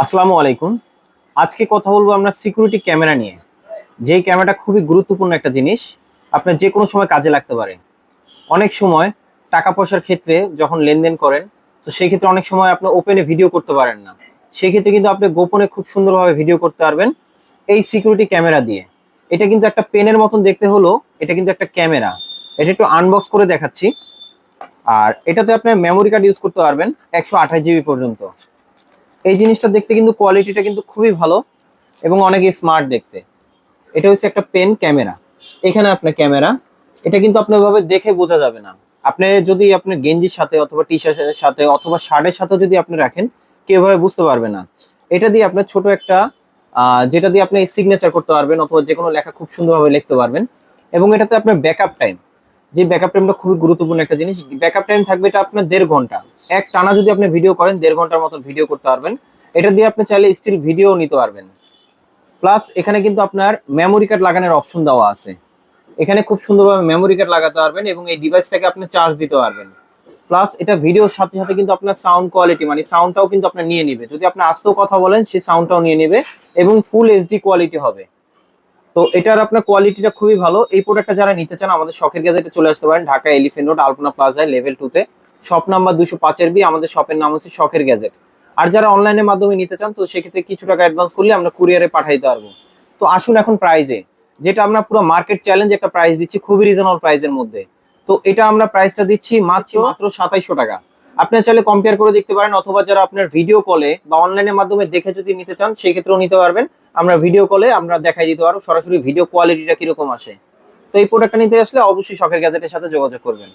আসসালামু আলাইকুম। আজকে কথা বলবো আমরা সিকিউরিটি ক্যামেরা নিয়ে। যেই ক্যামেরাটা খুবই গুরুত্বপূর্ণ একটা জিনিস, আপনার যে কোনো সময় কাজে লাগতে পারে। অনেক সময় টাকা পয়সার ক্ষেত্রে যখন লেনদেন করেন, তো সেই ক্ষেত্রে অনেক সময় আপনি ওপেনে ভিডিও করতে পারেন না। সেই ক্ষেত্রে কিন্তু আপনি গোপনে খুব সুন্দরভাবে ভিডিও করতে পারবেন এই সিকিউরিটি ক্যামেরা দিয়ে। এটা কিন্তু একটা পেনের মতন দেখতে হলো, এটা কিন্তু একটা ক্যামেরা। এটা একটু আনবক্স করে দেখাচ্ছি। আর এটাতে আপনি মেমোরি কার্ড ইউজ করতে পারবেন 128 জিবি পর্যন্ত। এই জিনিসটা দেখতে কিন্তু কোয়ালিটিটা কিন্তু খুবই ভালো এবং অনেক স্মার্ট দেখতে। এটা হচ্ছে একটা পেন ক্যামেরা। এখানে আপনার ক্যামেরা, এটা কিন্তু আপনার ভাবে দেখে বোঝা যাবে না। আপনি যদি আপনি গেঞ্জির সাথে অথবা টি শার্টের সাথে অথবা শার্টের সাথে যদি আপনি রাখেন, কেউ ভাবে বুঝতে পারবে না। এটা দিয়ে আপনার ছোট একটা যেটা দিয়ে আপনি সিগনেচার করতে পারবেন অথবা যে কোনো লেখা খুব সুন্দরভাবে লিখতে পারবেন। এবং এটাতে আপনার ব্যাকআপ টাইম, যে ব্যাকআপ টাইমটা খুবই গুরুত্বপূর্ণ একটা জিনিস। ব্যাকআপ টাইম থাকবে এটা আপনার 1.5 ঘন্টা। এক টানা যদি আপনি ভিডিও করেন 1.5 ঘন্টার মতো ভিডিও করতে পারবেন। এটা দিয়ে আপনি চাইলে স্টিল ভিডিও নিতে পারবেন। প্লাস এখানে কিন্তু আপনার মেমোরি কার্ড লাগানোর অপশন দেওয়া আছে। এখানে খুব সুন্দরভাবে মেমোরি কার্ড লাগাতে পারবেন এবং এই ডিভাইসটাকে আপনি চার্জ দিতে পারবেন। প্লাস এটা ভিডিওর সাথে সাথে কিন্তু আপনার সাউন্ড কোয়ালিটি মানে সাউন্ডটাও কিন্তু আপনার নিয়ে নিবে। যদি আপনি আস্তেও কথা বলেন সেই সাউন্ডটাও নিয়ে নেবে এবং ফুল এইচডি কোয়ালিটি হবে। তো এটার আপনার কোয়ালিটিটা খুবই ভালো। এই প্রোডাক্টটা যারা নিতে চান আমাদের শখের গ্যাজেটে চলে আসতে পারেন, ঢাকা এলিফ্যান্ট রোড আলপনা প্লাজায় লেভেল 2 তে, শপ নাম্বার 205 আমাদের শপের নাম হচ্ছে শখের গ্যাজেট। আর যারা অনলাইনের মাধ্যমে নিতে চান তো সেক্ষেত্রে কিছু টাকা অ্যাডভান্স করলে আমরা কুরিয়ারে পাঠিয়ে দিতে পারবো। তো আসুন এখন প্রাইজে, যেটা আমরা পুরো মার্কেট চ্যালেঞ্জ একটা প্রাইস দিচ্ছি খুবই রিজনেবল প্রাইসের মধ্যে। তো এটা আমরা প্রাইসটা দিচ্ছি মাত্র 2700 টাকা। আপনি চাইলে কম্পেয়ার করে দেখতে পারেন অথবা যারা আপনার ভিডিও কলে বা অনলাইনের মাধ্যমে দেখে যদি নিতে চান সেই ক্ষেত্রেও নিতে পারবেন। আমরা ভিডিও কলে আমরা দেখাই দিতে পারবো সরাসরি ভিডিও কোয়ালিটিটা কিরকম আসে। তো এই প্রোডাক্টটা নিতে আসলে অবশ্যই শখের গ্যাজেটের সাথে যোগাযোগ করবেন।